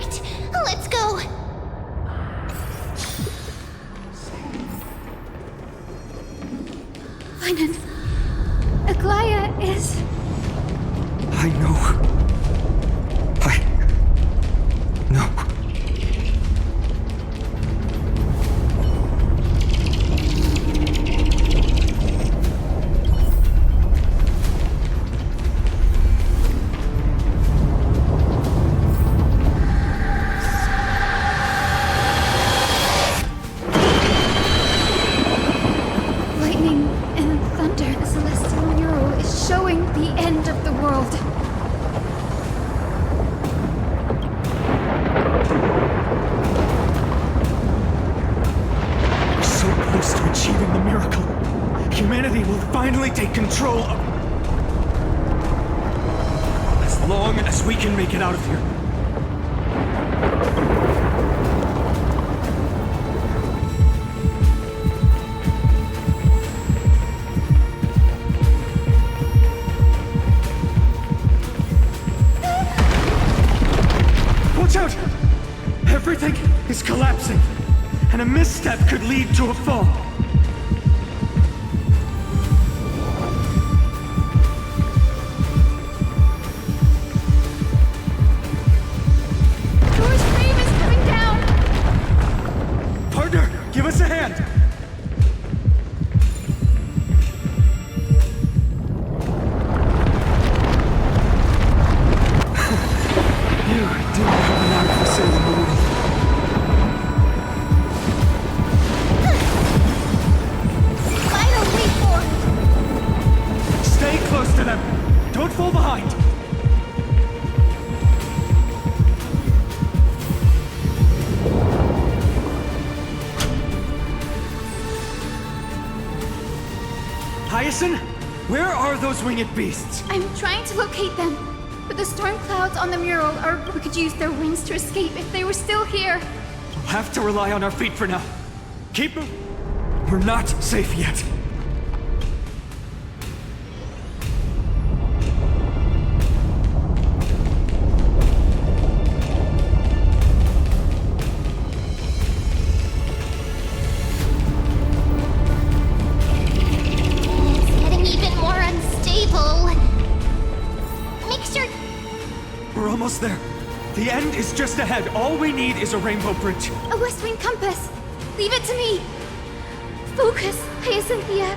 worked. Let's go. Finan, Aglaya is... I know. Lightning and thunder. The celestial mural is showing the end of the world. We're so close to achieving the miracle. Humanity will finally take control of... As long as we can make it out of here. Watch out! Everything is collapsing, and a misstep could lead to a fall. Door's frame is coming down! Partner, give us a hand! You didn't have an eye for saving the world. Final leap forward. Stay close to them. Don't fall behind. Hyacinth, where are those winged beasts? I'm trying to locate them, but the storm clouds on the mural are... We could use their wings to escape if they were still here. We'll have to rely on our feet for now. Keep moving. We're not safe yet. It's getting even more unstable. Make sure... We're almost there. The end is just ahead. All we need is a rainbow bridge. A West Wing compass. Leave it to me. Focus, Hyacinthia.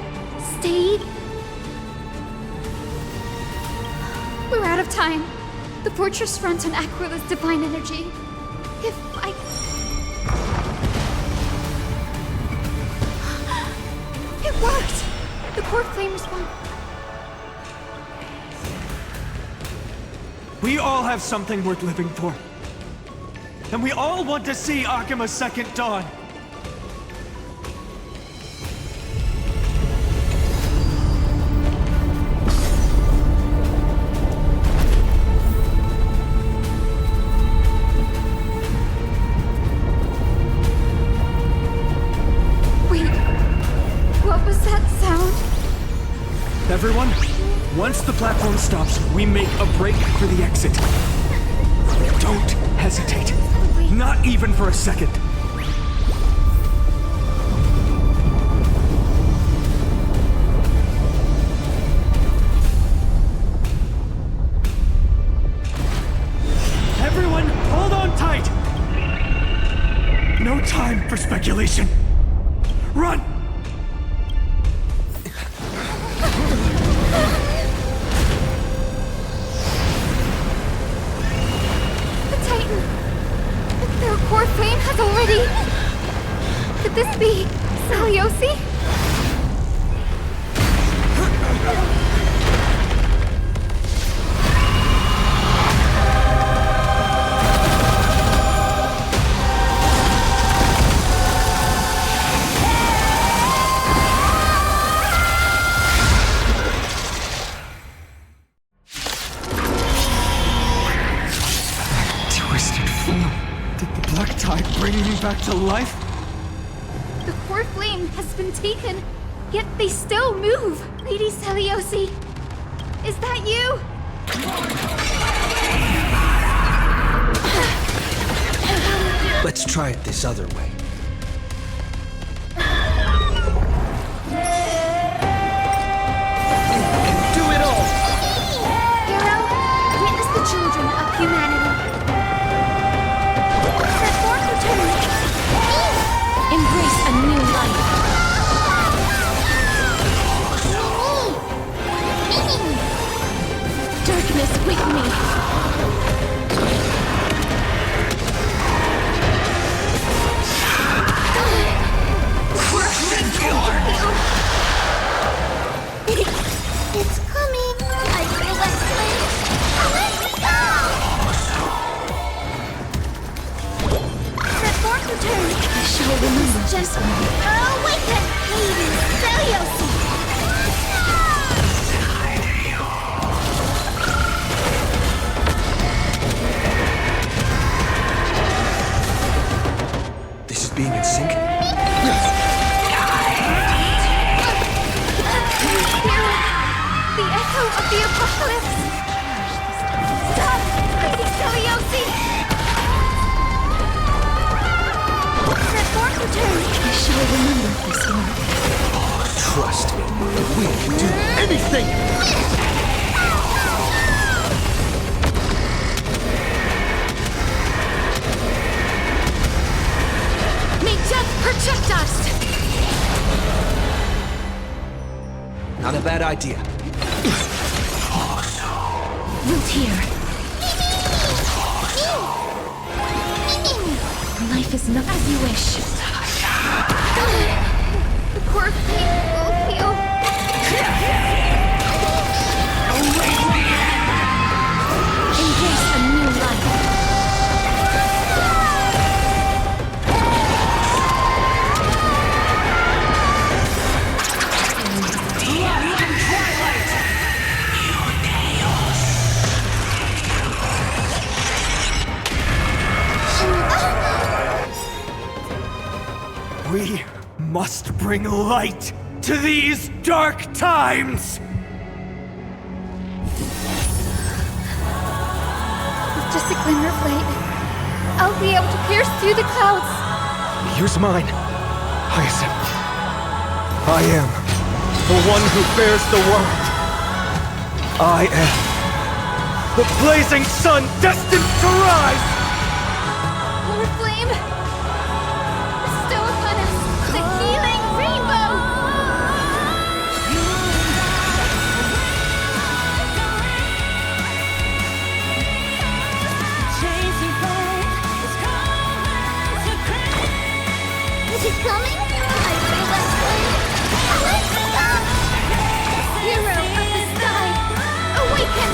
Stay. We're out of time. The fortress runs on Aquila's divine energy. If I... It worked! The core flame response. We all have something worth living for. And we all want to see Akima's second dawn. Wait. What was that sound? Everyone, once the platform stops, we make a break for the exit. Don't hesitate. Not even for a second. Everyone, hold on tight! No time for speculation. Run! The Titan. Their core flame has already... Could this be Saliosi? Twisted form. Did the black tide bring me back to life? The core flame has been taken, yet they still move. Lady Celiosi, is that you? Let's try it this other way. Do it all! Hero, witness the children of humanity. Transform return. Embrace a new life. Darkness with me. It's coming. I feel that flame. Let me go! Transform return. I shall remember just Awaken! Hades, Deliosi! This is being in sync? The echo of the apocalypse! Stop! Lady Celiosi! Transform return! I shall remember this one. Trust me, we can do anything! May death protect us! Not a bad idea. Root here. Life is not as you wish. The core flame will heal. Embrace a new life. We must bring light to these dark times! With just a glimmer of light, I'll be able to pierce through the clouds. Here's mine, Hyacinth. I am the one who bears the world. I am the blazing sun destined to rise! Core flame, bestow upon us the healing rainbow. Is it coming? I feel that flame. Let me go! Hero of the sky, awaken!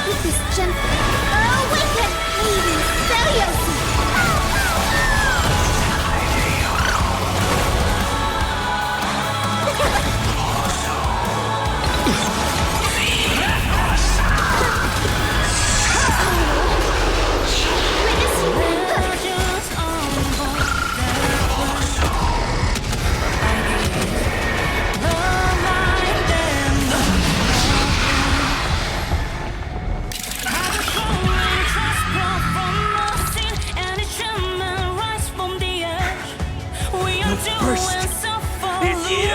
With this gentle Awaken! Hades, Deliosi! First, it's you!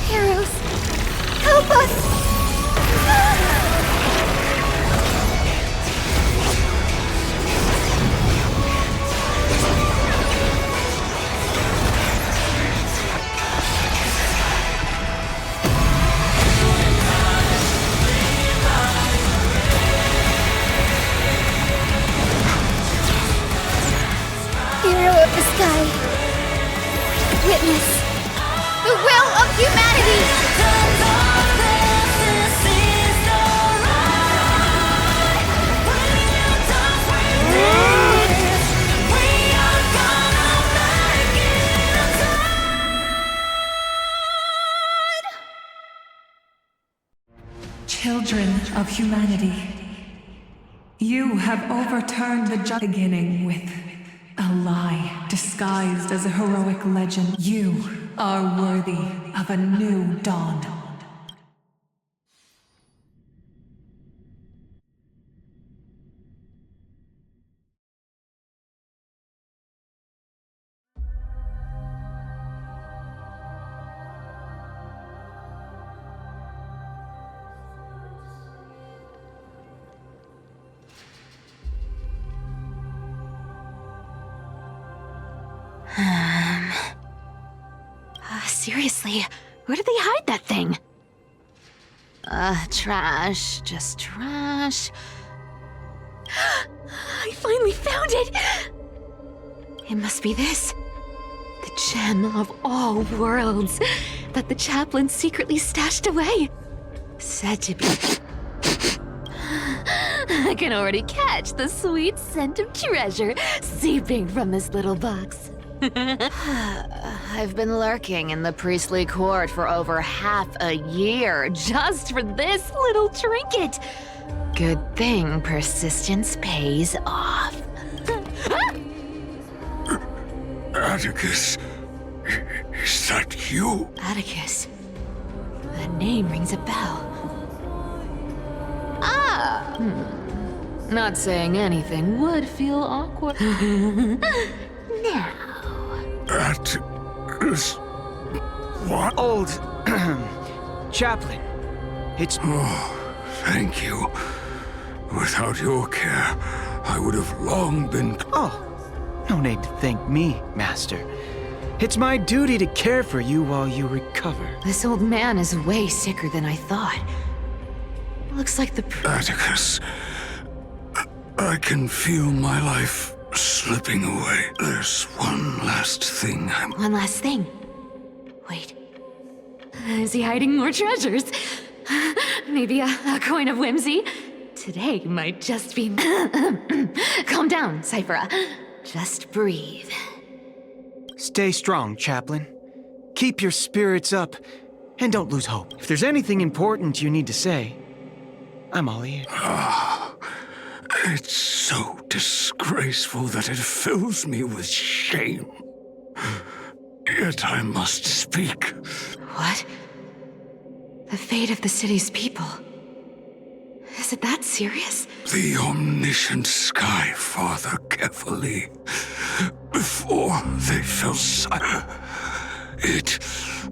heroes, help us! Hero of the sky, witness the will of humanity! Children of humanity, you have overturned the beginning with a a lie disguised as a heroic legend. You are worthy of a new dawn. Seriously, where did they hide that thing? Trash. Just trash. I finally found it! It must be this. The gem of all worlds that the chaplain secretly stashed away. Said to be... I can already catch the sweet scent of treasure seeping from this little box. I've been lurking in the priestly court for over half a year just for this little trinket. Good thing persistence pays off. Atticus, is that you? Atticus. That name rings a bell. Not saying anything would feel awkward. Now. Atticus... What? Old... chaplain. It's... Oh, thank you. Without your care, I would have long been... Oh, no need to thank me, Master. It's my duty to care for you while you recover. This old man is way sicker than I thought. Looks like the... Atticus, I can feel my life slipping away. There's one last thing I'm... One last thing. Wait. Is he hiding more treasures? Maybe a coin of whimsy? Today might just be... Calm down, Cyphera. Just breathe. Stay strong, Chaplain. Keep your spirits up, and don't lose hope. If there's anything important you need to say, I'm all ears. It's so disgraceful that it fills me with shame. Yet I must speak. What? The fate of the city's people. Is it that serious? The omniscient Sky Father carefully, before they fell silent, it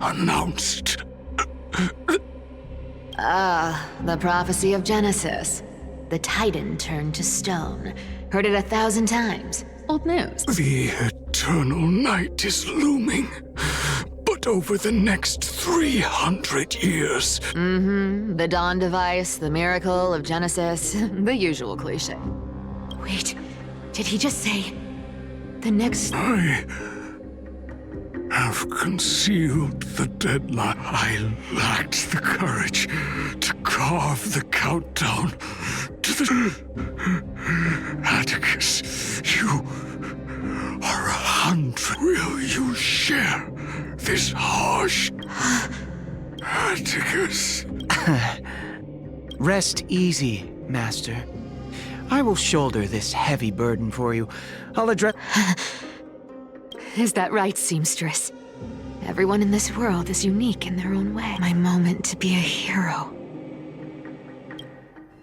announced... The prophecy of Genesis. The Titan turned to stone. Heard it 1,000 times. Old news. The eternal night is looming. But over the next 300 years... The dawn device, the miracle of Genesis, the usual cliche. Wait, did he just say... the next... I have concealed the deadline. I lacked the courage to carve the countdown to the... Atticus, you are 100. Will you share this harsh... Atticus? Rest easy, Master. I will shoulder this heavy burden for you. I'll address... Is that right, seamstress? Everyone in this world is unique in their own way. My moment to be a hero.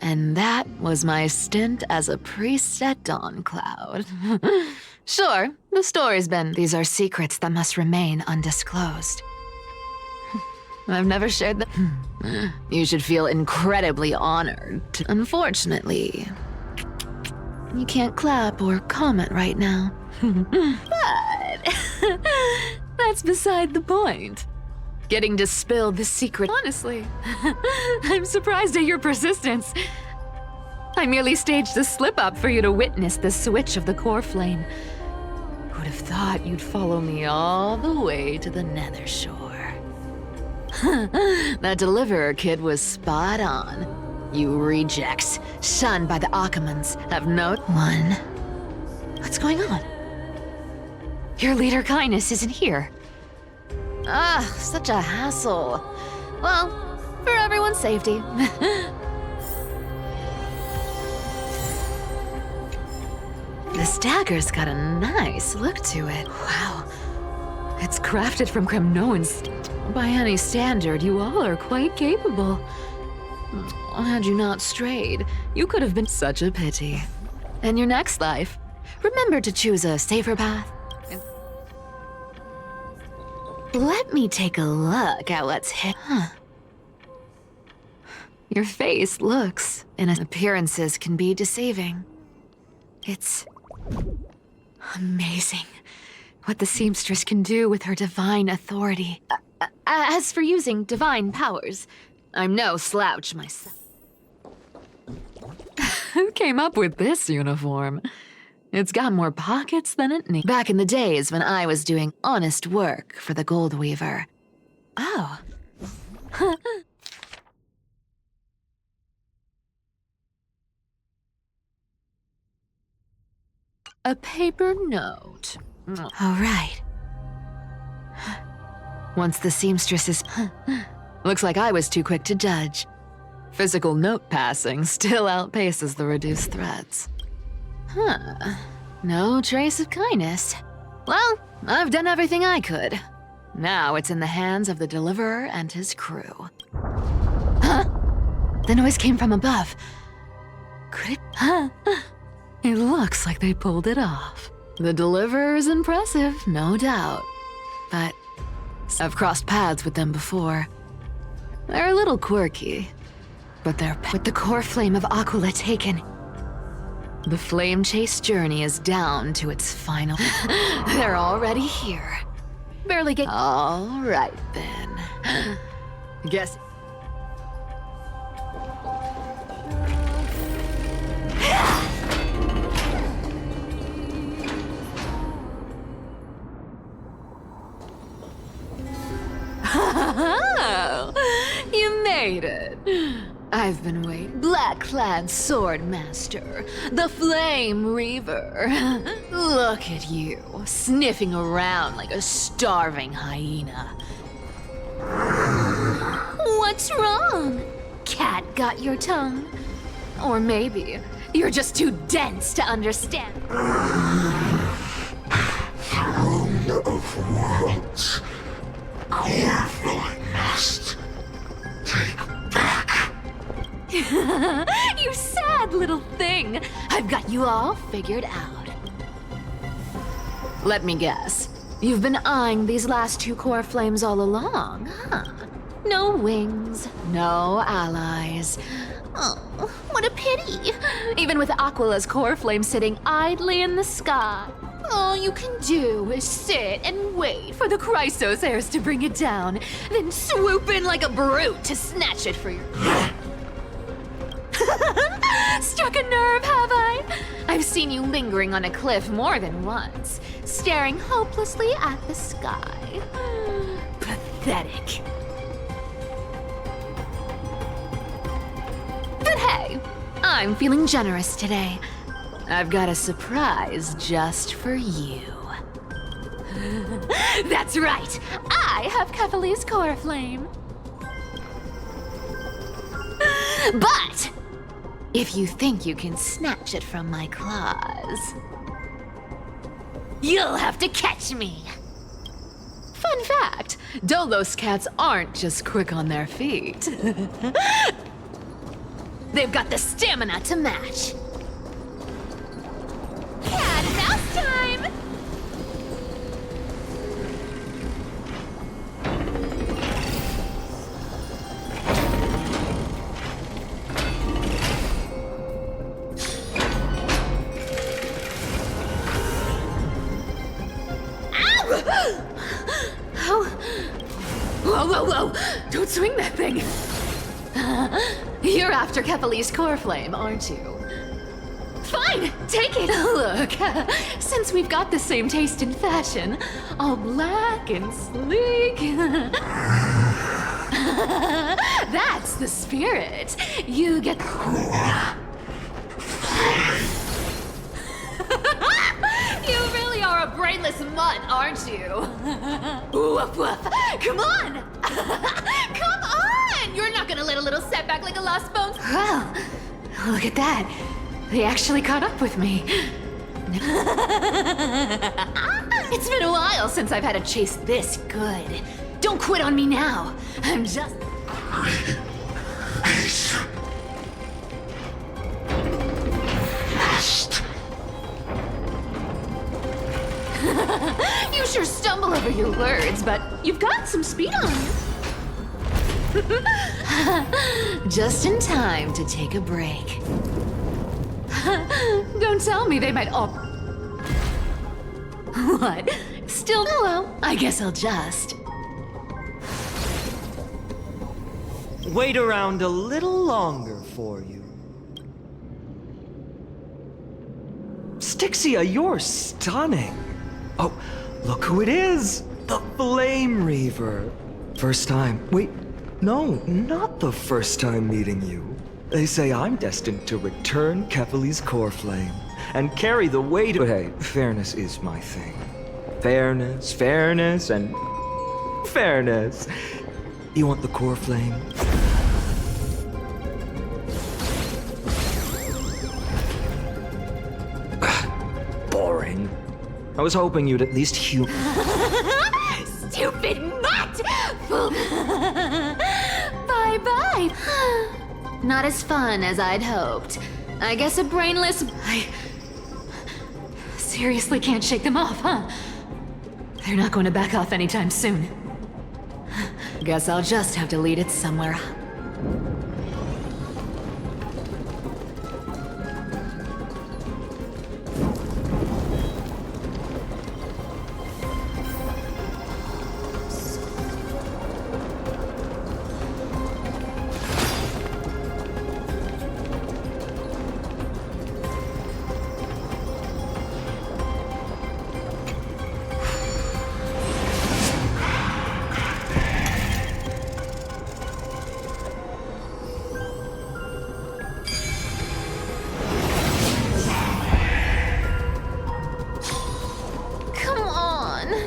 And that was my stint as a priest at Dawncloud. Sure, the story's been... These are secrets that must remain undisclosed. I've never shared them. You should feel incredibly honored. Unfortunately, you can't clap or comment right now. But that's beside the point. Getting to spill the secret. Honestly, I'm surprised at your persistence. I merely staged the slip-up for you to witness the switch of the core flame. Who'd have thought you'd follow me all the way to the nether shore? That deliverer kid was spot on. You rejects, shunned by the Akamans, have no one. What's going on? Your leader Kindness isn't here. Such a hassle. Well, for everyone's safety. This dagger's got a nice look to it. Wow. It's crafted from Kremnoan's. By any standard, you all are quite capable. Had you not strayed, you could have been such a pity. In your next life, remember to choose a safer path. Let me take a look at what's hit. Your face looks and appearances can be deceiving. It's amazing what the seamstress can do with her divine authority. As for using divine powers, I'm no slouch myself. Who came up with this uniform? It's got more pockets than it needs. Back in the days when I was doing honest work for the Gold Weaver. Oh. A paper note. All right. Once the seamstress is... Looks like I was too quick to judge. Physical note passing still outpaces the reduced threats. No trace of kindness. Well, I've done everything I could. Now it's in the hands of the deliverer and his crew. The noise came from above. Could it... It looks like they pulled it off. The deliverer is impressive, no doubt. But I've crossed paths with them before. They're a little quirky, but they're with the core flame of Aquila taken. The flame chase journey is down to its final. They're already here. Barely get. All right then. Guess. You made it. I've been waiting. Black-clad sword master, the Flame Reaver. Look at you, sniffing around like a starving hyena. What's wrong? Cat got your tongue? Or maybe you're just too dense to understand. Throne of worlds. Cornflower must take back. You sad little thing. I've got you all figured out. Let me guess. You've been eyeing these last two core flames all along, huh? No wings, no allies. Oh, what a pity. Even with Aquila's core flame sitting idly in the sky, all you can do is sit and wait for the Chrysos heirs to bring it down, then swoop in like a brute to snatch it for your... Struck a nerve, have I? I've seen you lingering on a cliff more than once, staring hopelessly at the sky. Pathetic. But hey, I'm feeling generous today. I've got a surprise just for you. That's right, I have Kefali's core flame. But if you think you can snatch it from my claws, you'll have to catch me. Fun fact, Dolos cats aren't just quick on their feet. They've got the stamina to match. Cat and mouse time! Ow! Oh. Whoa, whoa, whoa! Don't swing that thing! You're after Kefali's core flame, aren't you? Fine, take it. Look, since we've got the same taste in fashion, all black and sleek. That's the spirit. You get... You really are a brainless mutt, aren't you? Woof woof. Come on! Come on! You're not gonna let a little setback like a lost bone. Well, look at that. They actually caught up with me. It's been a while since I've had a chase this good. Don't quit on me now. I'm just... You sure stumble over your words, but you've got some speed on you. Just in time to take a break. Don't tell me they might all... What? Still hello? I guess I'll just... Wait around a little longer for you. Styxia, you're stunning. Oh, look who it is! The Flame Reaver. First time. Wait, no, not the first time meeting you. They say I'm destined to return Kefali's core flame and carry the weight of... But hey, fairness is my thing. Fairness, and... fairness. You want the core flame? Boring. I was hoping you'd at least Stupid mutt! Bye-bye. Not as fun as I'd hoped. I guess a brainless... I seriously can't shake them off, huh? They're not going to back off anytime soon. Guess I'll just have to lead it somewhere.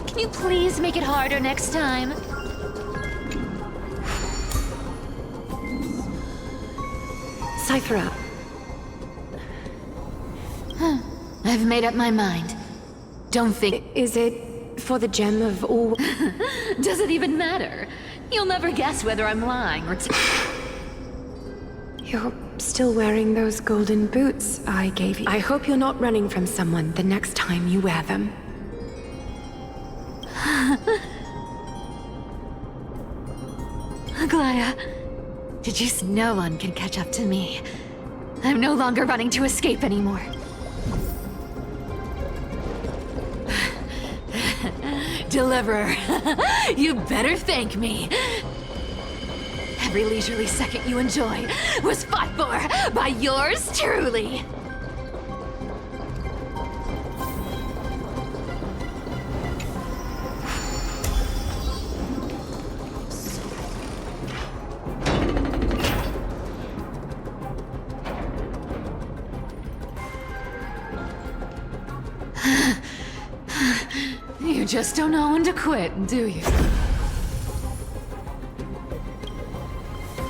Can you please make it harder next time? Cypher up. I've made up my mind. Don't think... Is it for the gem of all... Does it even matter? You'll never guess whether I'm lying or... You're still wearing those golden boots I gave you. I hope you're not running from someone the next time you wear them. Glaya, did you... No one can catch up to me. I'm no longer running to escape anymore. Deliverer, you better thank me. Every leisurely second you enjoy was fought for by yours truly. You just don't know when to quit, do you?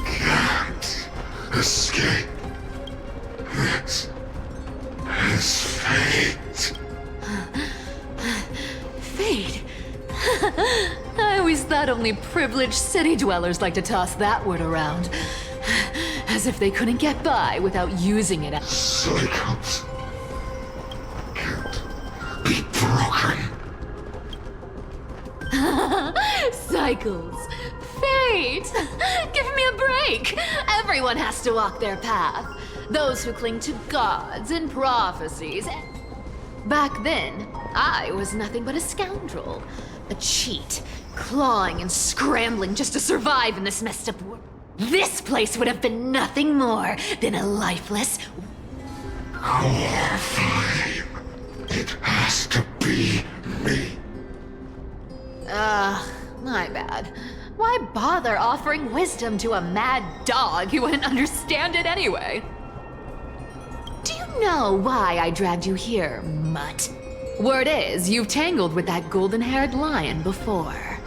Can't escape. This is fate. Fate? I always thought only privileged city dwellers like to toss that word around. As if they couldn't get by without using it. Cycles can't be broken. Cycles. Fate! Give me a break! Everyone has to walk their path. Those who cling to gods and prophecies. Back then, I was nothing but a scoundrel. A cheat, clawing and scrambling just to survive in this messed up world. This place would have been nothing more than a lifeless... Core flame. It has to be me. My bad. Why bother offering wisdom to a mad dog who wouldn't understand it anyway? Do you know why I dragged you here, mutt? Word is, you've tangled with that golden-haired lion before.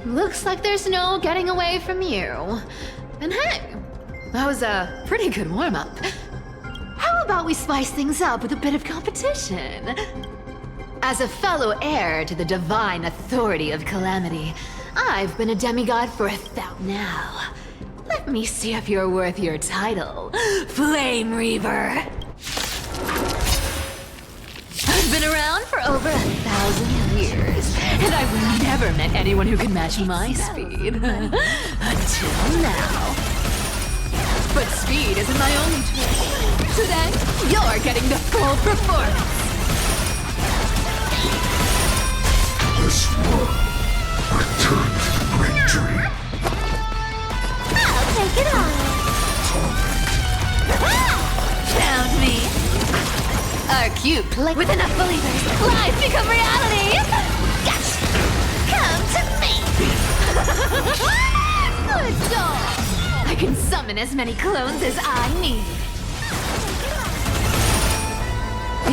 Looks like there's no getting away from you. And hey, That was a pretty good warm-up. How about we spice things up with a bit of competition? As a fellow heir to the divine authority of Calamity, I've been a demigod for 1,000 now. Let me see if you're worth your title, Flame Reaver. I've been around for over 1,000 years, and I've never met anyone who can match my speed. Until now. But speed isn't my only trait. Today, you're getting the full performance. This war returned victory. I'll take it on. Found me. Our cute play with enough believers, lies become reality. Yes! Come to me! Good dog. I can summon as many clones as I need.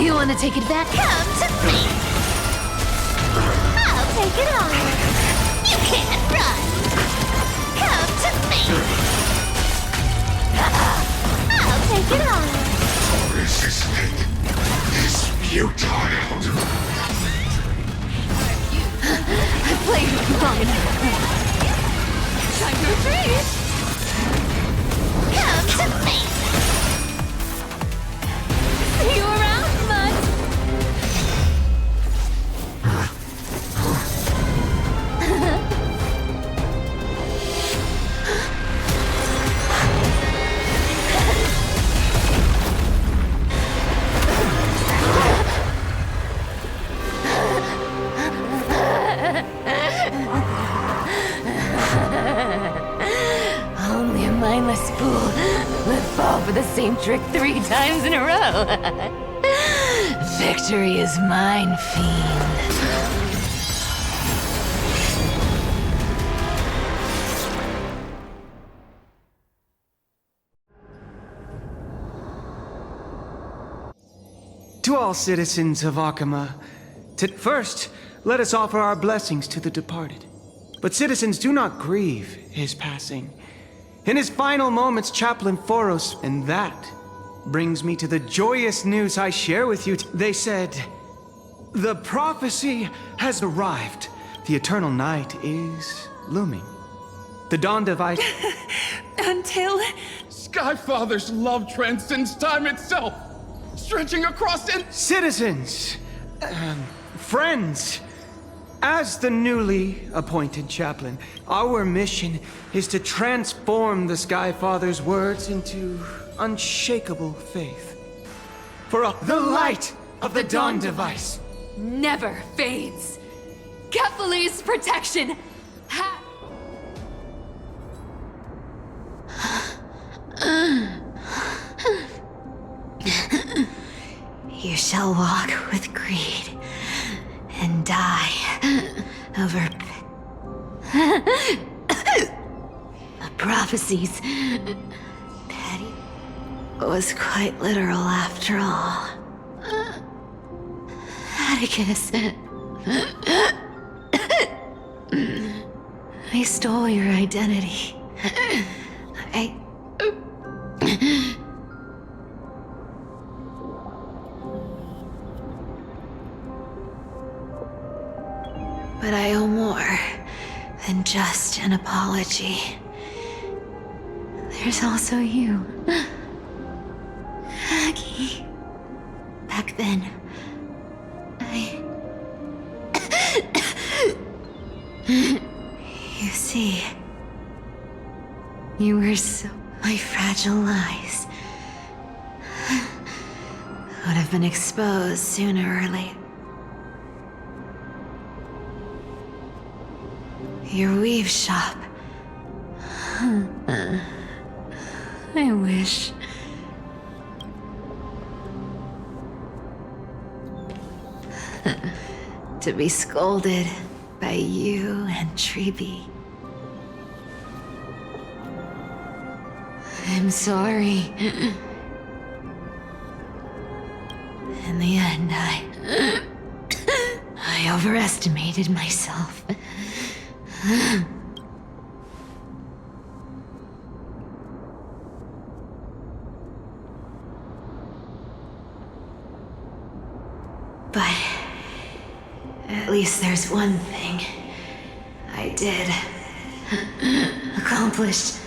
You want to take advantage? Come to me! I'll take it on. You can't run. Come to me! I'll take it on. Resisting is futile. I've played with you long enough. Time to retreat. Come to me! See you around, bud. Only a mindless fool would fall for the same trick 3 times in a row. Victory is mine, fiend. To all citizens of Akama, first, let us offer our blessings to the departed. But citizens, do not grieve his passing. In his final moments, Chaplain Foros, and that brings me to the joyous news I share with you. They said, the prophecy has arrived. The eternal night is looming. The dawn device... Until... Skyfather's love transcends time itself, stretching across Citizens, friends, as the newly appointed chaplain, our mission is to transform the Skyfather's words into unshakable faith. For the light of the dawn device Never fades. Kephalu's protection. You shall walk with greed and die over the prophecies. Petty was quite literal after all. Atticus, I stole your identity. But I owe more than just an apology. There's also you, Aggie. Back then, You see, you were so... My fragile lies would have been exposed sooner or later. Your weave shop. I wish. To be scolded by you and Treeby. I'm sorry. In the end, I overestimated myself. least there's one thing I did accomplish.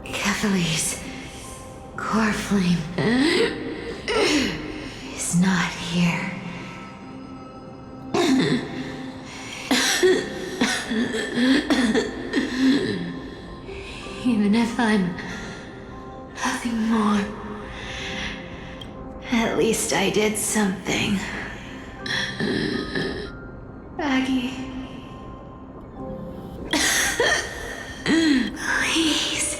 Kefali's core flame is not here. Even if I'm nothing more, at least I did something. Aggie. Please.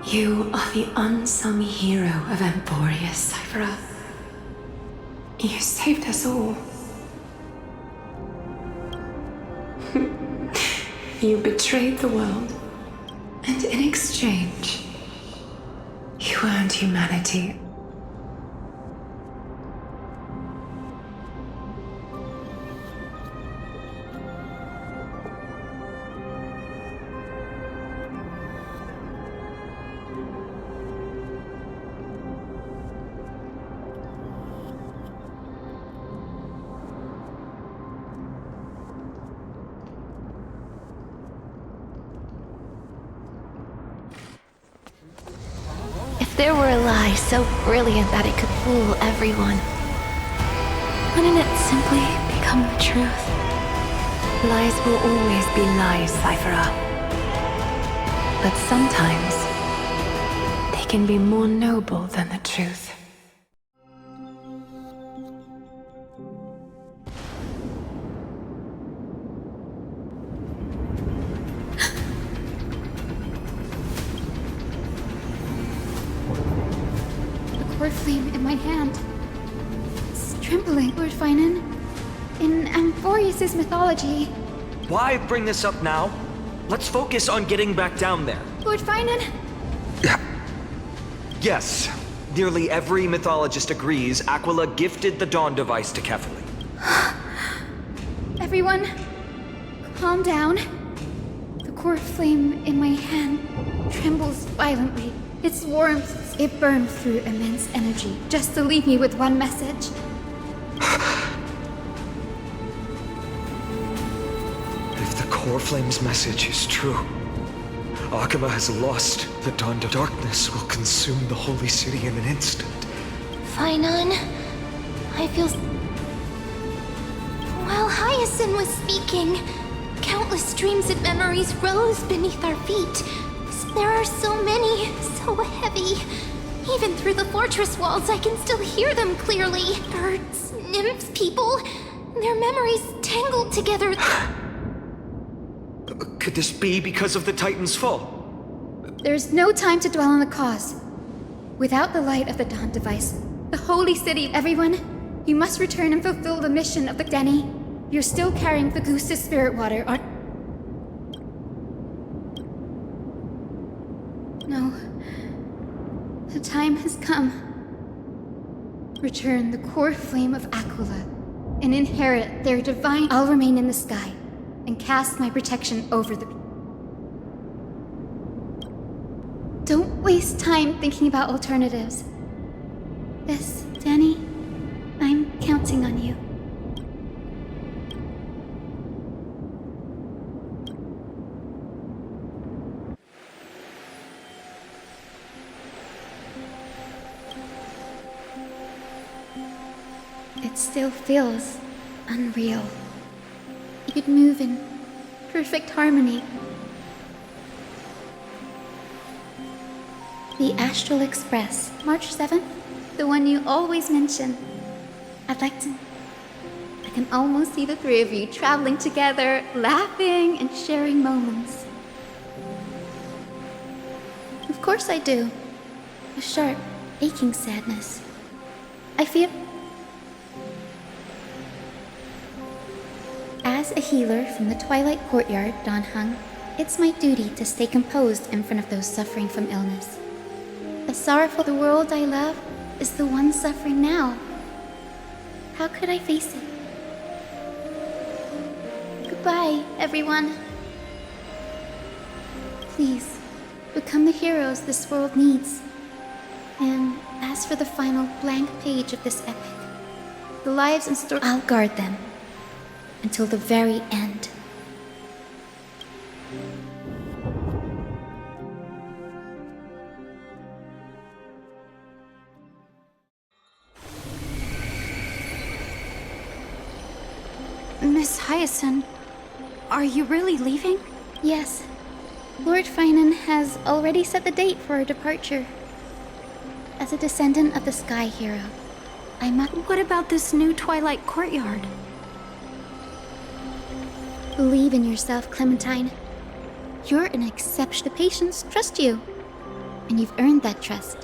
You are the unsung hero of Emporius, Cyphera. You saved us all. You betrayed the world, and in exchange, you earned humanity. There were a lie so brilliant that it could fool everyone. Wouldn't it simply become the truth? Lies will always be lies, Cyphera. But sometimes, they can be more noble than the truth. Flame in my hand. It's trembling, Lord Finan. In Amphorius' mythology... Why bring this up now? Let's focus on getting back down there. Lord Finan? Yes. Nearly every mythologist agrees Aquila gifted the Dawn device to Kefali. Everyone, calm down. The core flame in my hand trembles violently. Its warmth, it burned through immense energy, just to leave me with one message. If the core flame's message is true, Akama has lost. The dawn of darkness will consume the holy city in an instant. Finan, I feel... While Hyacinth was speaking, countless streams and memories rose beneath our feet. There are so many, so heavy. Even through the fortress walls, I can still hear them clearly. Birds, nymphs, people, their memories tangled together. Could this be because of the Titan's fall? There's no time to dwell on the cause. Without the light of the Dawn device, the holy city, everyone, you must return and fulfill the mission of the Denny. You're still carrying the goose's spirit water, aren't... No. The time has come. Return the core flame of Aquila and inherit their divine... I'll remain in the sky and cast my protection over the... Don't waste time thinking about alternatives. Yes, Danny, I'm counting on you. It still feels unreal. You could move in perfect harmony. The Astral Express, March 7th, the one you always mention. I can almost see the three of you traveling together, laughing and sharing moments. Of course I do. A sharp, aching sadness. I feel... As a healer from the Twilight Courtyard, Danheng, It's my duty to stay composed in front of those suffering from illness. The sorrow for the world I love is the one suffering now. How could I face it? Goodbye, everyone. Please, become the heroes this world needs. And as for the final blank page of this epic, the lives and stories, I'll guard them until the very end. Miss Hyacinth, are you really leaving? Yes. Lord Finan has already set the date for our departure. As a descendant of the Sky Hero, I must... What about this new Twilight Courtyard? Believe in yourself, Clementine. You're an exception. The patients trust you, and you've earned that trust.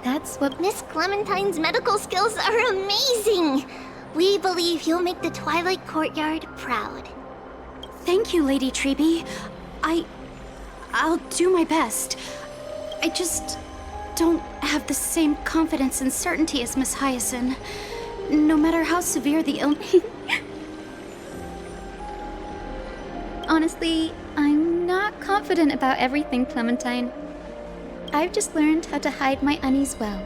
That's what... Miss Clementine's medical skills are amazing! We believe you'll make the Twilight Courtyard proud. Thank you, Lady Treby. I'll do my best. I just don't have the same confidence and certainty as Miss Hyacinth. No matter how severe the illness... Honestly, I'm not confident about everything, Clementine. I've just learned how to hide my unease well.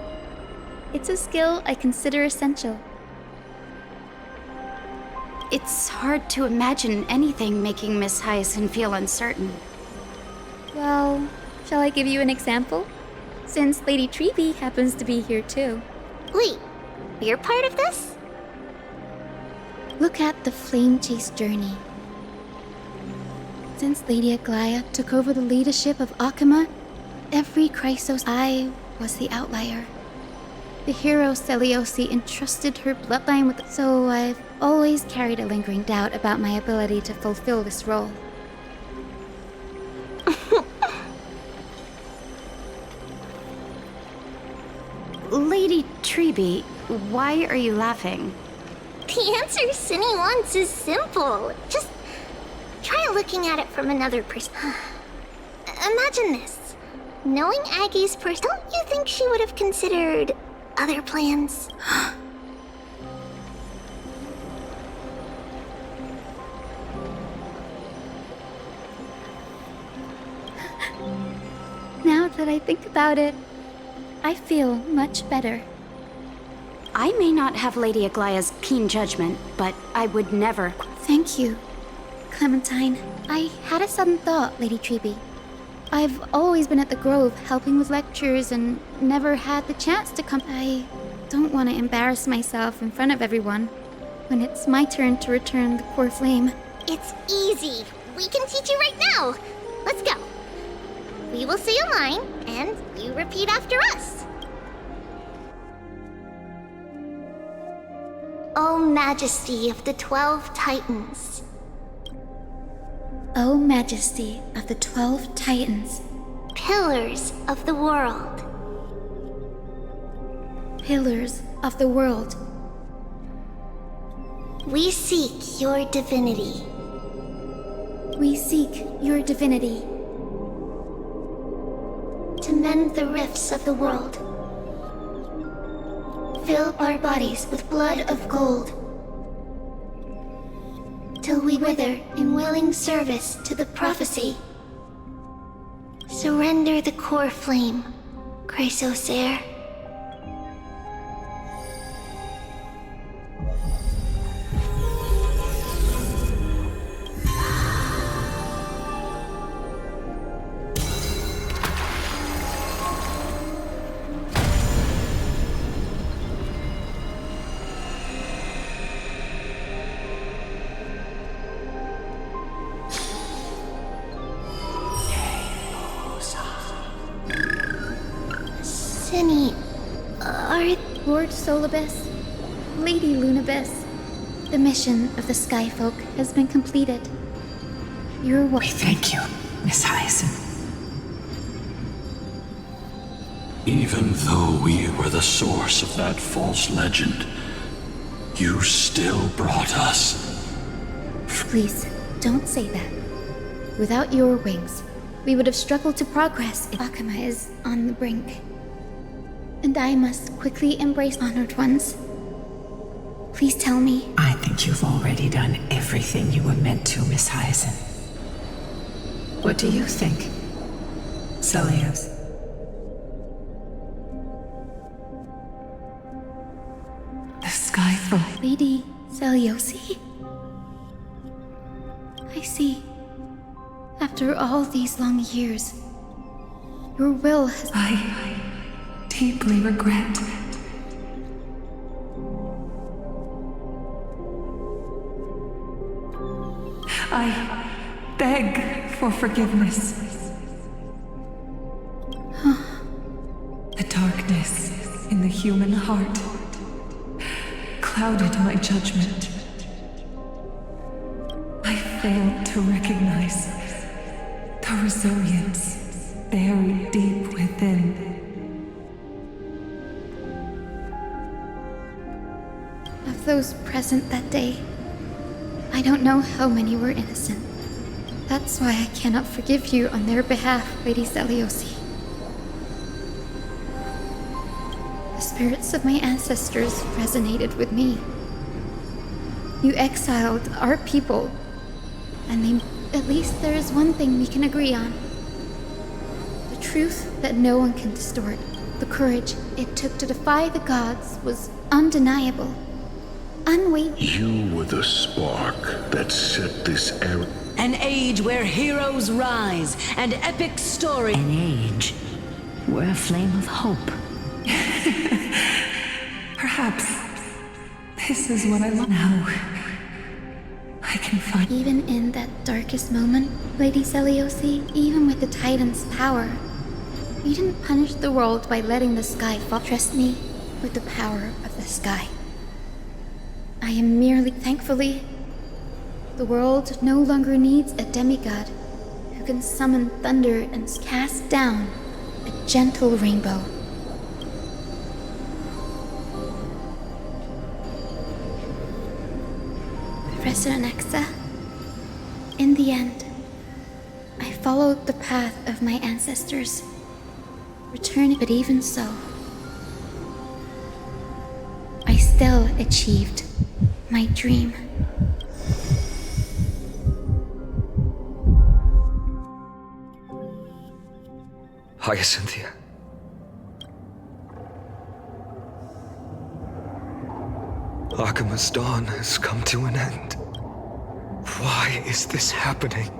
It's a skill I consider essential. It's hard to imagine anything making Miss Hyacinth feel uncertain. Well, shall I give you an example? Since Lady Treby happens to be here too. Wait, you're part of this? Look at the Flame Chase journey. Since Lady Aglaia took over the leadership of Akama, every Chrysos I was the outlier. The hero Celiosi entrusted her bloodline with... So I've always carried a lingering doubt about my ability to fulfill this role. Lady Treby, why are you laughing? The answer Cindy wants is simple. Just try looking at it from another perspective. Imagine this. Knowing Aggie's don't you think she would have considered other plans? Now that I think about it, I feel much better. I may not have Lady Aglaia's keen judgment, but I would never... Thank you, Clementine. I had a sudden thought, Lady Treby. I've always been at the Grove helping with lectures and never had the chance to come. I don't want to embarrass myself in front of everyone when it's my turn to return the core flame. It's easy. We can teach you right now. Let's go. We will say a line, and you repeat after us. O Majesty of the 12 Titans. O Majesty of the 12 Titans. Pillars of the world. Pillars of the world. We seek your divinity. We seek your divinity. To mend the rifts of the world. Fill our bodies with blood of gold. Till we wither in willing service to the prophecy. Surrender the core flame, Chrysos heir. Cindy, Lord Solibus, Lady Lunabis, the mission of the Skyfolk has been completed. We thank you, Miss Hyacinth. Even though we were the source of that false legend, you still brought us. Please, don't say that. Without your wings, we would have struggled to progress if Akama is on the brink. And I must quickly embrace Honored Ones. Please tell me. I think you've already done everything you were meant to, Miss Hyacinth. What do you think, Celios? The sky for Lady Celiosi? I see. After all these long years, your will has... I deeply regret. I beg for forgiveness. The darkness in the human heart clouded my judgment. I failed to recognize the resilience buried deep within. Of those present that day, I don't know how many were innocent. That's why I cannot forgive you on their behalf, Lady Celiosi. The spirits of my ancestors resonated with me. You exiled our people, and at least there is one thing we can agree on. The truth that no one can distort. The courage it took to defy the gods was undeniable. Unwavering. You were the spark that set this era. An age where heroes rise and epic story. An age where a flame of hope. Perhaps this is what I want now. I can find. Even in that darkest moment, Lady Celiosi, even with the Titan's power, you didn't punish the world by letting the sky fall. Trust me with the power of the sky. I am merely, thankfully, the world no longer needs a demigod who can summon thunder and cast down a gentle rainbow. Professor Anaxa, in the end, I followed the path of my ancestors, returning, but even so, I still achieved my dream. Hyacinthia. Akama's dawn has come to an end. Why is this happening?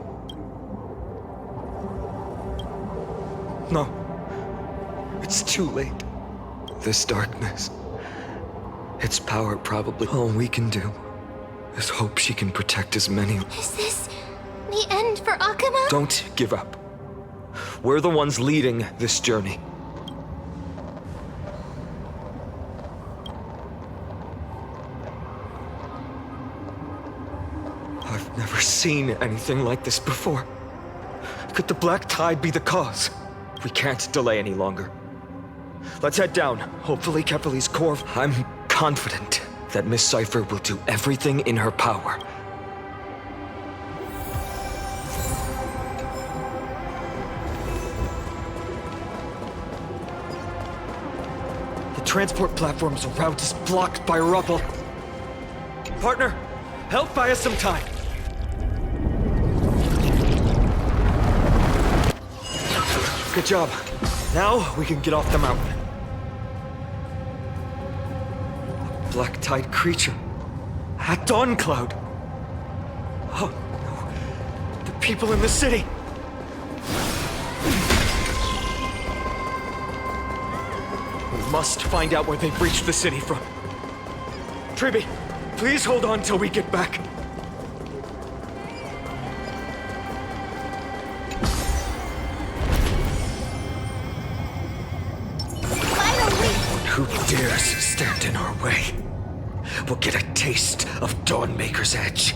No. It's too late. This darkness. Its power probably... All we can do is hope she can protect as many... Is this the end for Akama? Don't give up. We're the ones leading this journey. I've never seen anything like this before. Could the Black Tide be the cause? We can't delay any longer. Let's head down. Hopefully Kepali's core... I'm confident that Miss Cypher will do everything in her power. The transport platform's route is blocked by rubble. Partner, help buy us some time. Good job. Now we can get off the mountain. A black tide creature. A dawn cloud. Oh no. The people in the city. We must find out where they've reached the city from. Triby, please hold on till we get back. Who dares stand in our way will get a taste of Dawnmaker's edge.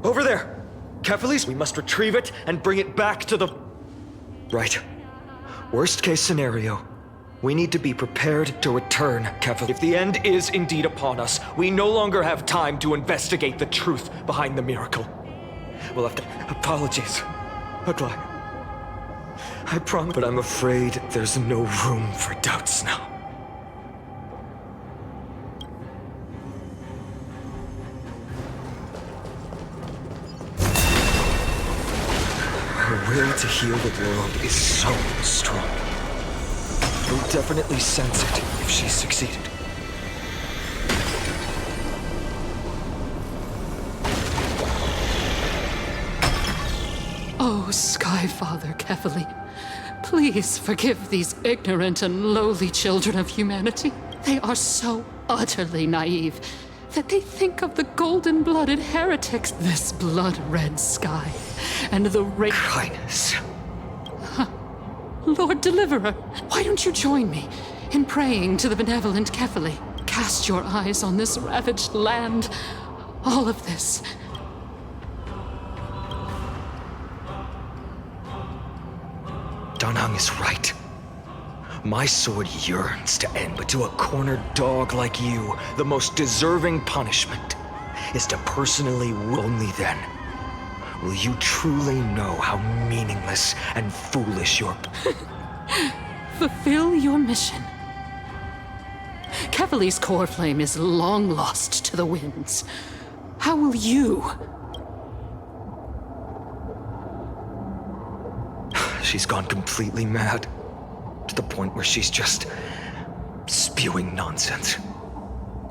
Over there! Kephalis, we must retrieve it and bring it back to the... Right. Worst case scenario. We need to be prepared to return, Kephalis. If the end is indeed upon us, we no longer have time to investigate the truth behind the miracle. We'll have to... Apologies, Aglaia. I promise, but I'm afraid there's no room for doubts now. Her will to heal the world is so strong. We'll definitely sense it if she succeeded. Oh, Skyfather Kephalis, please forgive these ignorant and lowly children of humanity. They are so utterly naive that they think of the golden-blooded heretics, this blood-red sky, and the Highness. Lord Deliverer, why don't you join me in praying to the benevolent Kephalis? Cast your eyes on this ravaged land. All of this. Danhang is right. My sword yearns to end, but to a cornered dog like you, the most deserving punishment is to personally only then will you truly know how meaningless and foolish your... Fulfill your mission. Kephalis' core flame is long lost to the winds. How will you? She's gone completely mad. To the point where she's just spewing nonsense.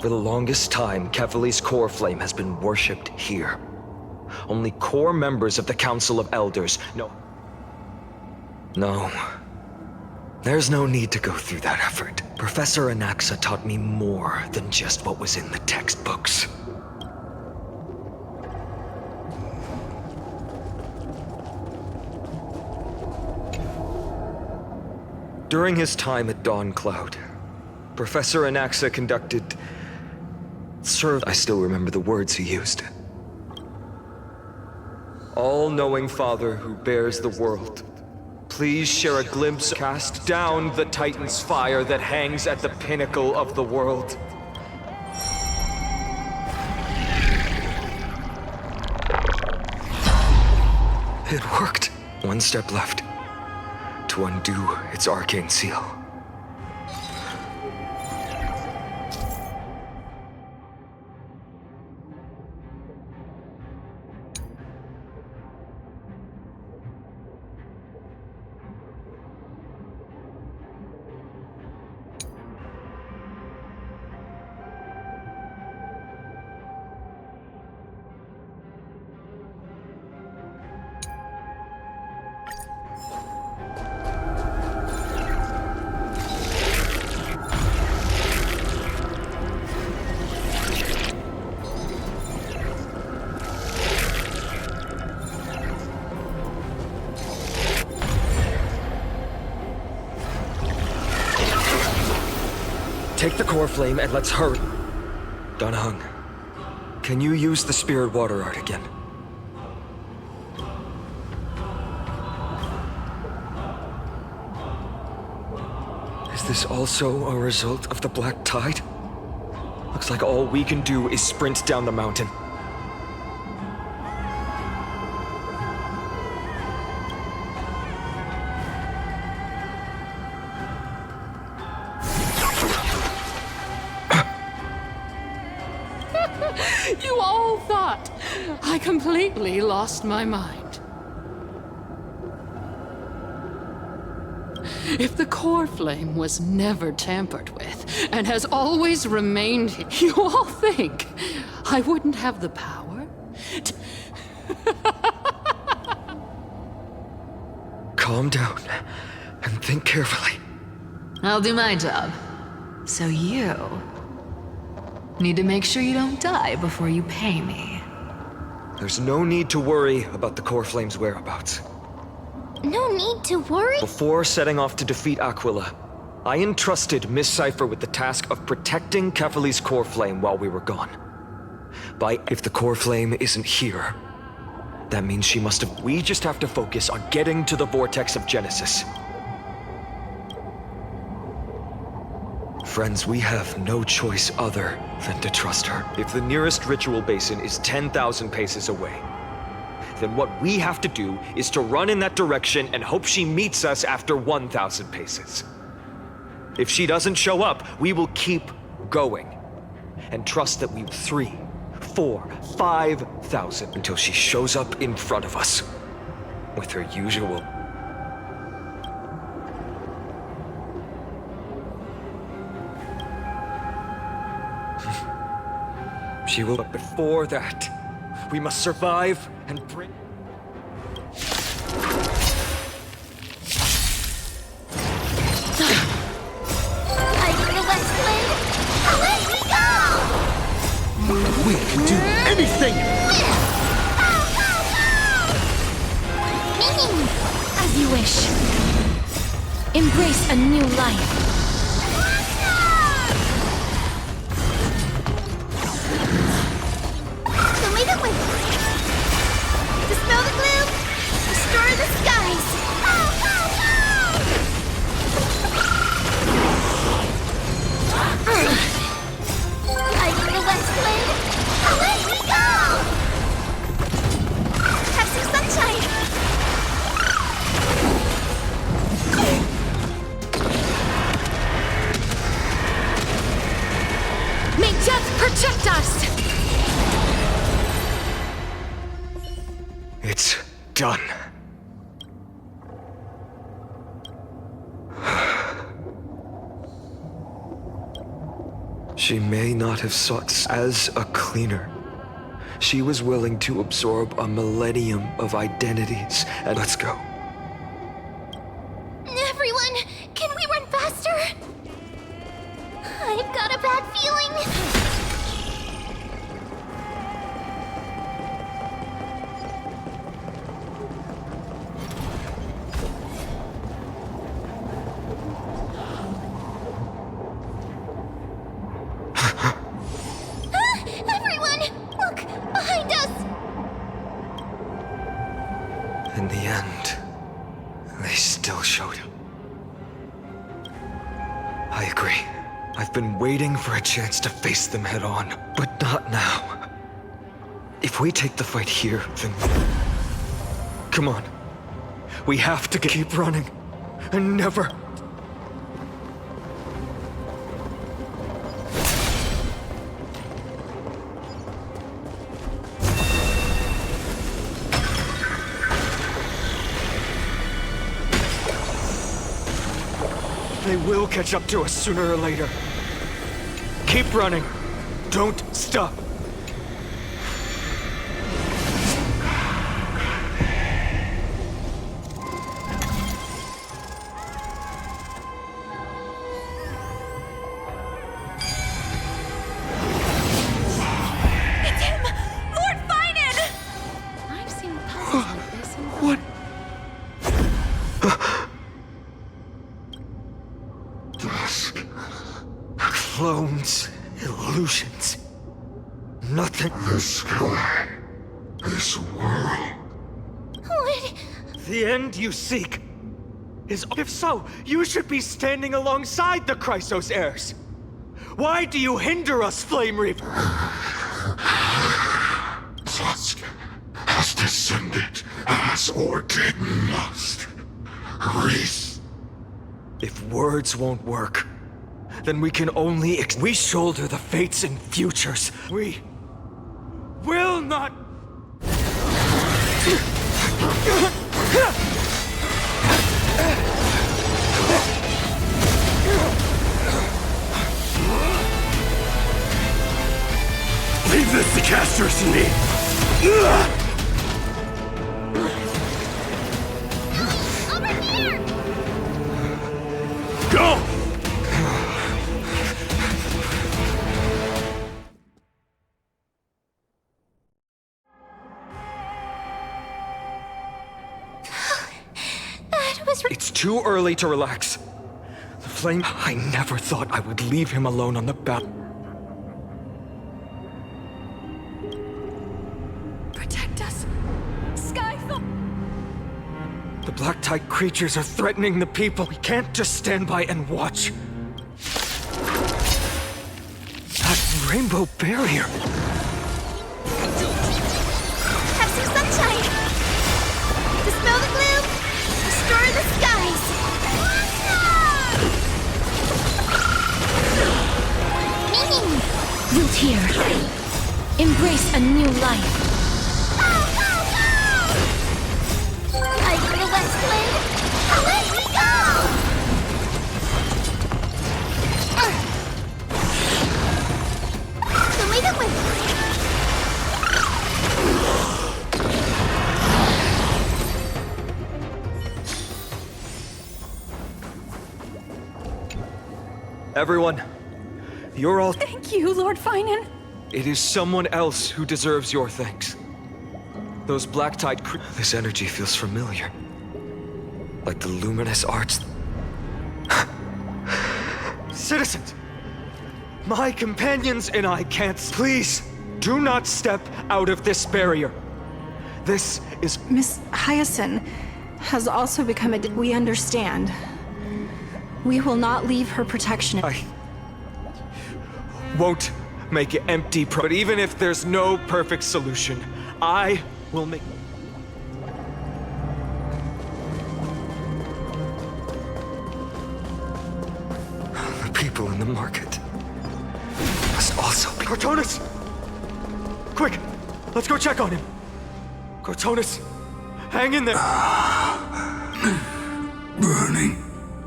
For the longest time, Kephalis' core flame has been worshipped here. Only core members of the Council of Elders know. No. There's no need to go through that effort. Professor Anaxa taught me more than just what was in the textbooks. During his time at Dawn Cloud, Professor Anaxa conducted... I still remember the words he used. All-knowing Father who bears the world, please share a glimpse. Cast down the Titan's fire that hangs at the pinnacle of the world. It worked. One step left. To undo its arcane seal. Take the core flame and let's hurry. Danhang, can you use the spirit water art again? Is this also a result of the black tide? Looks like all we can do is sprint down the mountain. You all thought I completely lost my mind. If the core flame was never tampered with and has always remained here, you all think I wouldn't have the power to... Calm down and think carefully. I'll do my job. So you need to make sure you don't die before you pay me. There's no need to worry about the core flame's whereabouts. No need to worry? Before setting off to defeat Aquila, I entrusted Miss Cypher with the task of protecting Kephalis' core flame while we were gone. If the core flame isn't here, That means she must have... We just have to focus on getting to the vortex of Genesis. Friends, we have no choice other than to trust her. If the nearest ritual basin is 10,000 paces away, then what we have to do is to run in that direction and hope she meets us after 1,000 paces. If she doesn't show up, we will keep going and trust that we 3, 4, 5,000 until she shows up in front of us with her usual. She will, but before that, we must survive and bring... We can do anything! As you wish. Embrace a new life. Show me the way. Dispel the gloom. Restore the skies. Lighting the west wind. Away we go! Have some sunshine. May death protect us! It's done. She may not have sought as a cleaner. She was willing to absorb a millennium of identities. And let's go. Everyone, can we run faster? I've got a bad feeling. Everyone, look behind us. In the end, they still showed him. I agree. I've been waiting for a chance to face them head on, but not now. If we take the fight here, then... Come on. We have to keep running. And never... They will catch up to us sooner or later. Keep running. Don't stop. It's him! Lord Finan! I've seen puzzles like this in... What? Dusk. Clones. Illusions. Nothing. The sky. This world. What? The end you seek is... If so, you should be standing alongside the Chrysos heirs. Why do you hinder us, Flame Reaper? Dusk has descended as ordained must. Reese. If words won't work, then we can only we shoulder the fates and futures. We will not... Leave this to casters and me. Over here! Go! That was... It's too early to relax. The flame... I never thought I would leave him alone on the battle. Protect us. The black tide creatures are threatening the people. We can't just stand by and watch. That rainbow barrier. Have some sunshine! Dispel the gloom! Restore the skies! Meaning! Root here. Embrace a new life. Like the west wind, away we go! The way that went. Everyone, you're all... Thank you, Lord Finan. It is someone else who deserves your thanks. Those black tide This energy feels familiar. Like the luminous arts... Citizens! My companions and I can't... Please, do not step out of this barrier. This is... Miss Hyacinth has also become We understand. We will not leave her protection. I won't make it empty, but even if there's no perfect solution, I will make... The people in the market must also be... Cortonis! Quick! Let's go check on him! Cortonis, hang in there! Burning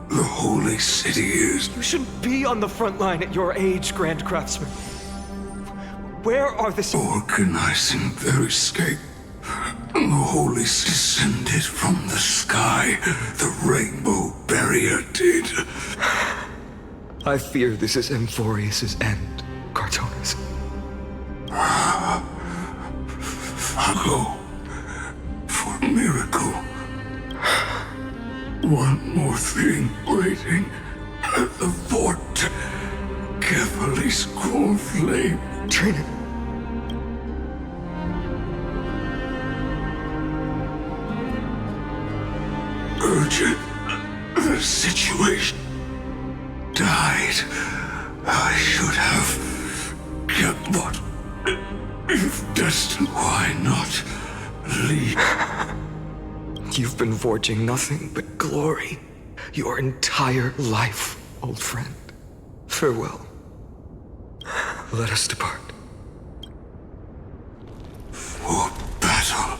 the holy city is... You shouldn't be on the front line at your age, Grand Craftsman. Where are the... Organizing their escape. The holy descended from the sky. The rainbow barrier did. I fear this is Amphorius' end, Cortonis. Go for a miracle. One more thing waiting at the fort. Carefully scroll flame. Trina. Urgent. The situation. Died. I should have kept what... If destined, why not leave? You've been forging nothing but glory your entire life, old friend. Farewell. Let us depart. For battle,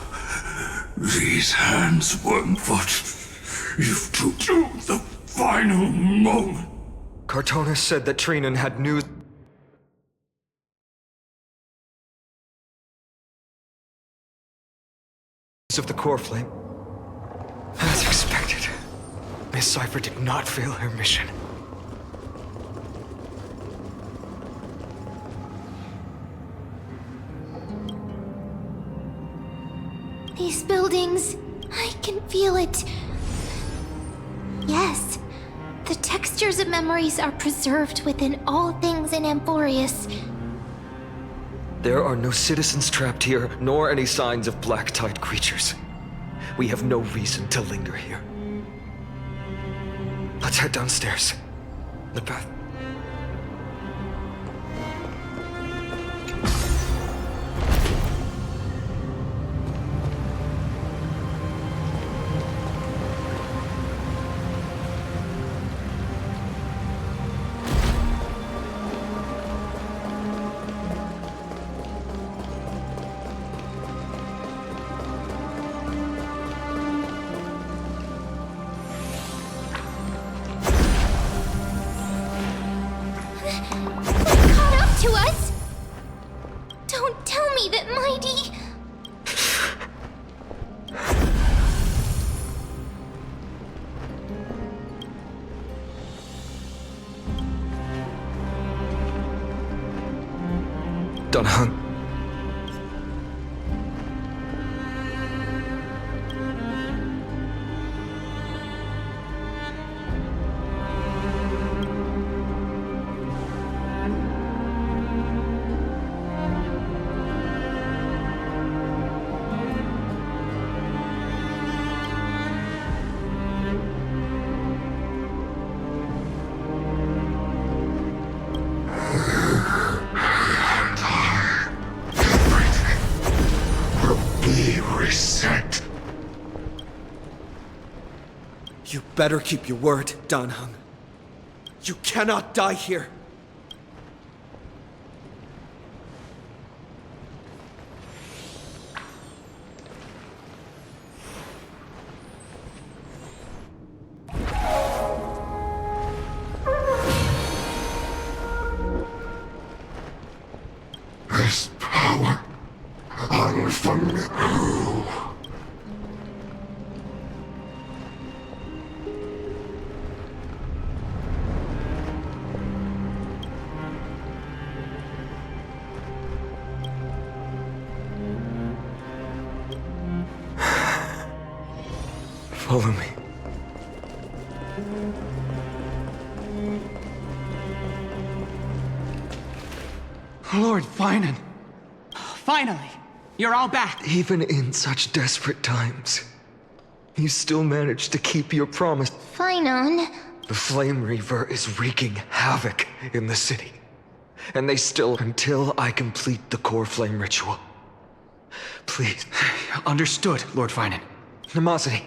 these hands weren't what you've to do the final moment. Cortonis said that Trinan had news of the core flame. As expected, Miss Cypher did not fail her mission. These buildings, I can feel it. Yes, the textures of memories are preserved within all things in Amphorius. There are no citizens trapped here, nor any signs of black tide creatures. We have no reason to linger here. Let's head downstairs. The path. To us? Don't tell me that Mighty... Dunhung. reset. You better keep your word, Dan Heng. You cannot die here. This power, unfamiliar. Follow me. Lord Finan! Finally! You're all back! Even in such desperate times, you still managed to keep your promise. Finan. The Flame Reaver is wreaking havoc in the city. And they still, until I complete the core flame ritual. Please. Understood, Lord Finan. Nemosity.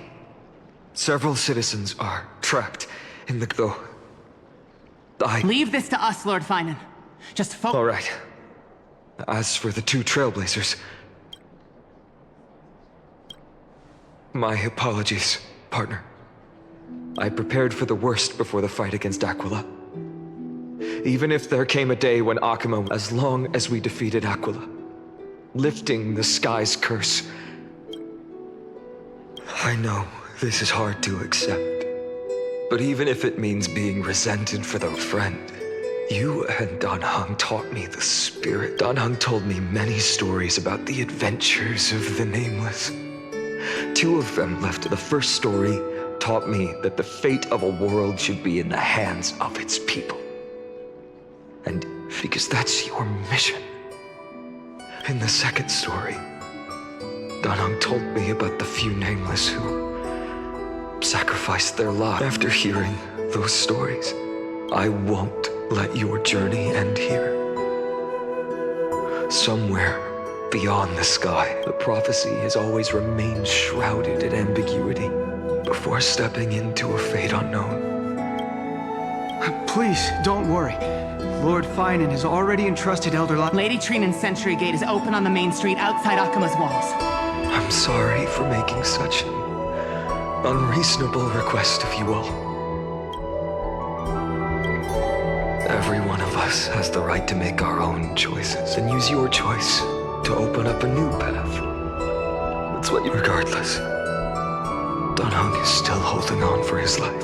Several citizens are trapped in the... though... Leave this to us, Lord Finan. Just focus... All right. As for the two Trailblazers... My apologies, partner. I prepared for the worst before the fight against Aquila. Even if there came a day when Akuma... As long as we defeated Aquila, lifting the sky's curse... I know this is hard to accept. But even if it means being resented for the friend... You and Dan Heng taught me the spirit. Dan Heng told me many stories about the adventures of the Nameless. Two of them left. The first story taught me that the fate of a world should be in the hands of its people. And because that's your mission. In the second story, Dan Heng told me about the few Nameless who sacrificed their lives. After hearing those stories, I won't let your journey end here. Somewhere beyond the sky, the prophecy has always remained shrouded in ambiguity before stepping into a fate unknown. Please, don't worry. Lord Finan has already entrusted Elder Lady Trinan's Sentry Gate is open on the main street outside Akuma's walls. I'm sorry for making such an unreasonable request of you all. Every one of us has the right to make our own choices and use your choice to open up a new path. That's what you... Regardless, Dan Heng is still holding on for his life.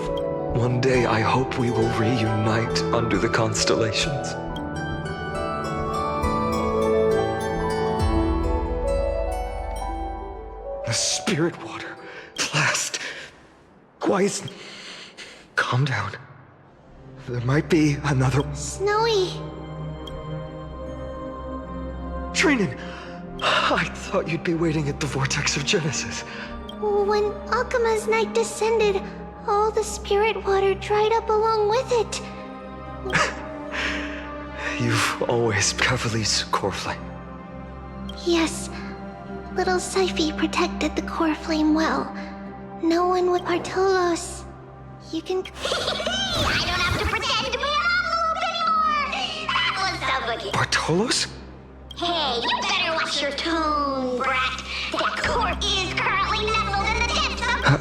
One day I hope we will reunite under the constellations. The spirit water. Last. Quiet. Calm down. There might be another... Snowy. Trinan! I thought you'd be waiting at the Vortex of Genesis. When Akuma's night descended, all the spirit water dried up along with it. You've always Cavali's core flame. Yes. Little Syphe protected the core flame well. No one would... Bartolos. You can... I don't have to pretend to be an envelope anymore! That was so good. Bartolos? Hey, you better watch your tone, brat. That core is currently nestled in the depths of...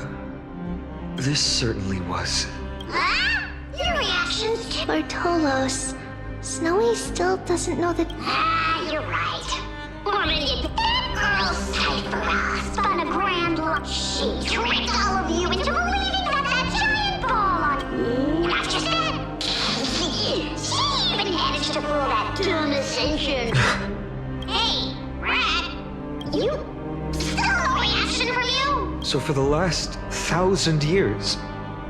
This certainly was. Huh? Your reactions to... Bartolos. Snowy still doesn't know that... you're right. That girl Cyphera spun a grand luck. She tricked all of you into believing that giant ball on... Not just that. She even managed to pull that dumb ascension. Hey, Rat. You... Still no reaction from you? So for the last 1,000 years,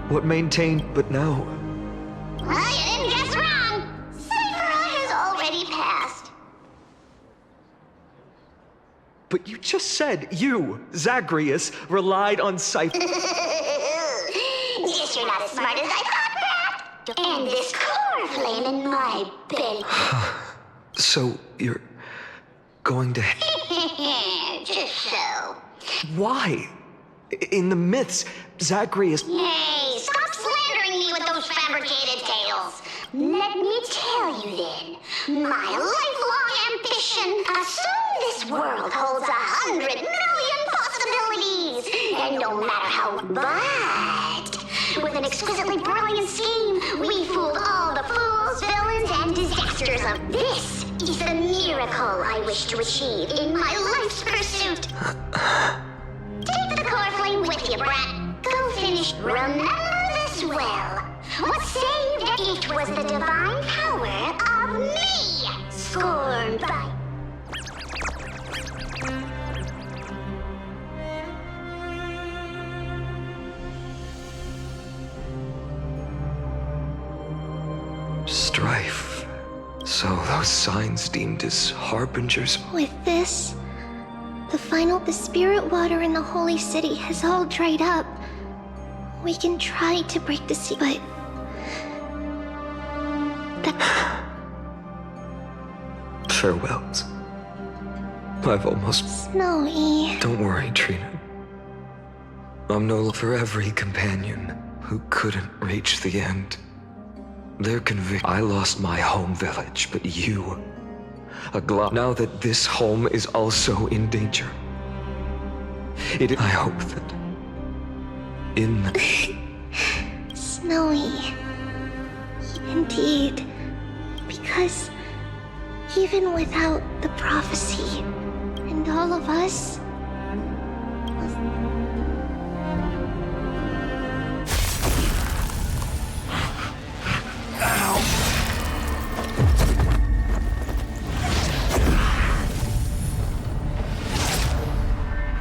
what maintained... But now... Well, you didn't guess wrong. Cyphera has already passed. But you just said you, Zagreus, relied on Cypher... Guess you're not as smart as I thought, Rat. And this core flame in my belly. So, you're... going to... Just so. Why? In the myths, Zachary is... Hey, stop slandering me with those fabricated tales. Let me tell you then, my lifelong ambition, assume this world holds 100 million possibilities, and no matter how bad, with an exquisitely brilliant scheme, we fooled all the fools, villains, and disasters of this is the miracle I wish to achieve in my life's pursuit. Take the core flame with you, brat. Go finish. Remember this well. What saved it was the divine power of me, scorned by... Strife. So those signs deemed as harbingers. With this, the spirit water in the holy city has all dried up. We can try to break the seal, but... Farewells. I've almost... Snowy. Don't worry, Trina. I'm no for every companion who couldn't reach the end. They're convinced I lost my home village, but you... now that this home is also in danger. I hope that... Snowy. Indeed. Because even without the prophecy, and all of us...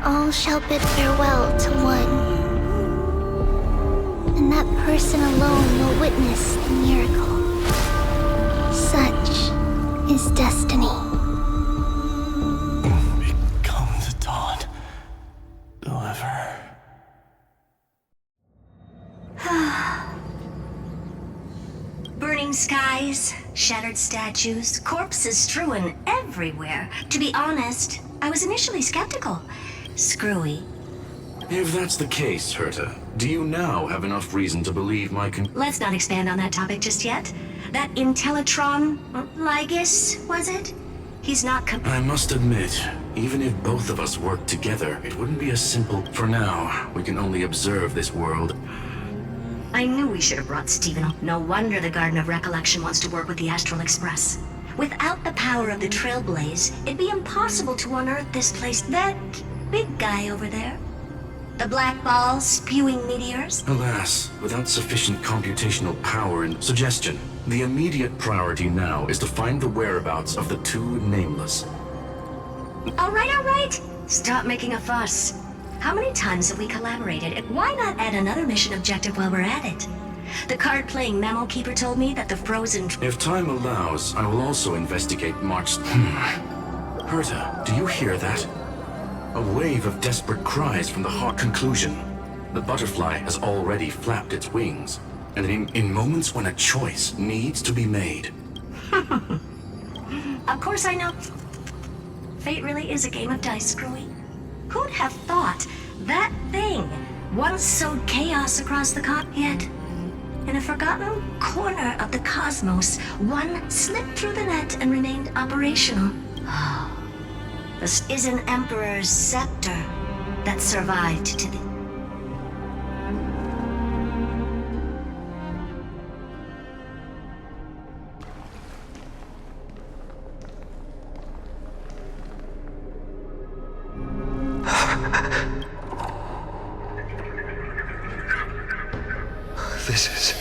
all shall bid farewell to one. And that person alone will witness the miracle. Such is destiny. Become the dawn. Deliver. Burning skies, shattered statues, corpses strewn everywhere. To be honest, I was initially skeptical. Screwy. If that's the case, Herta, do you now have enough reason to believe my Let's not expand on that topic just yet. That Intellitron, Lygus, was it? He's not I must admit, even if both of us worked together, it wouldn't be as simple. For now, we can only observe this world. I knew we should have brought Stephen. No wonder the Garden of Recollection wants to work with the Astral Express. Without the power of the Trailblaze, it'd be impossible to unearth this place. That big guy over there. The black ball spewing meteors. Alas, without sufficient computational power and suggestion, the immediate priority now is to find the whereabouts of the two nameless. All right. Stop making a fuss. How many times have we collaborated? Why not add another mission objective while we're at it? The card-playing memo keeper told me that the frozen... If time allows, I will also investigate March... Herta, do you hear that? A wave of desperate cries from the heart. Conclusion. The butterfly has already flapped its wings. And in moments when a choice needs to be made. Of course I know. Fate really is a game of dice, Screwy. Who'd have thought that thing once sowed chaos across the yet in a forgotten corner of the cosmos, one slipped through the net and remained operational. This is an Emperor's scepter that survived to the... This is...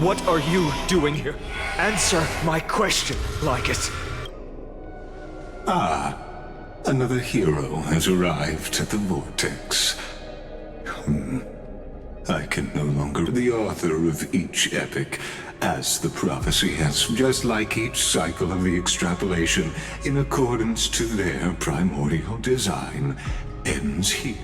What are you doing here? Answer my question, Lycus. Ah, another hero has arrived at the Vortex. I can no longer be the author of each epic, as the prophecy has, just like each cycle of the extrapolation, in accordance to their primordial design, ends here.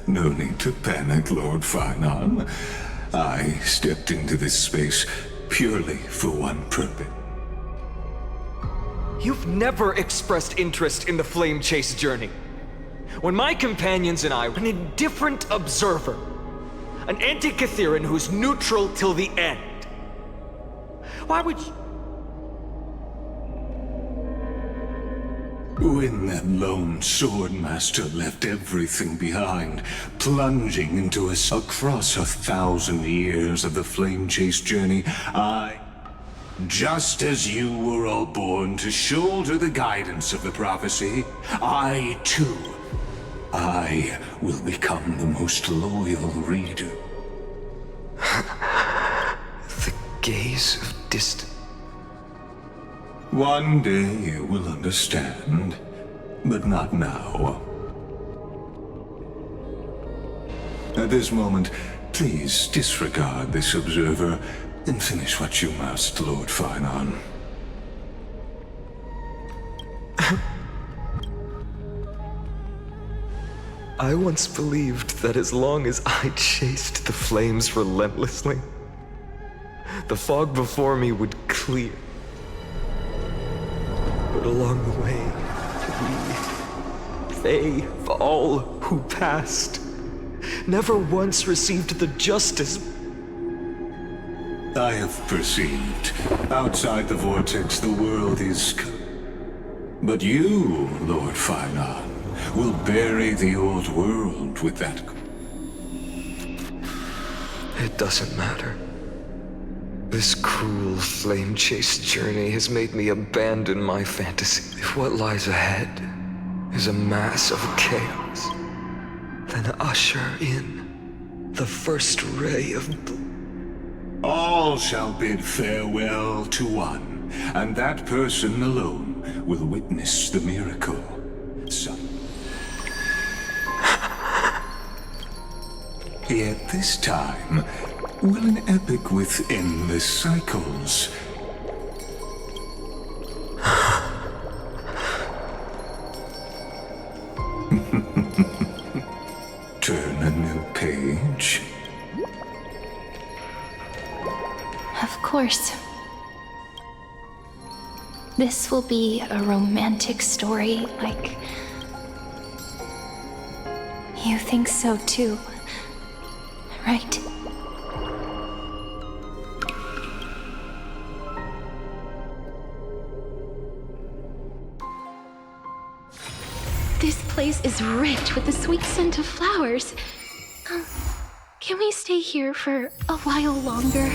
No need to panic, Lord Farnon. I stepped into this space purely for one purpose. You've never expressed interest in the flame chase journey. When my companions and I were an indifferent observer, an anti-Catharan who's neutral till the end. Why would you... When that lone swordmaster left everything behind, plunging into us across 1,000 years of the flame chase journey, just as you were all born to shoulder the guidance of the prophecy, I will become the most loyal reader. The gaze of distance. One day you will understand, but not now. At this moment, please disregard this observer and finish what you must, Lord Finon. I once believed that as long as I chased the flames relentlessly, the fog before me would clear. But along the way, they, all who passed, never once received the justice. I have perceived. Outside the vortex, the world is... But you, Lord Finon, will bury the old world with that... It doesn't matter. This cruel flame chase journey has made me abandon my fantasy. If what lies ahead is a mass of chaos, then usher in the first ray of blue. All shall bid farewell to one, and that person alone will witness the miracle. Yet this time, will an epic with endless cycles turn a new page? Of course. This will be a romantic story, like... You think so too, right? This place is rich with the sweet scent of flowers. Can we stay here for a while longer?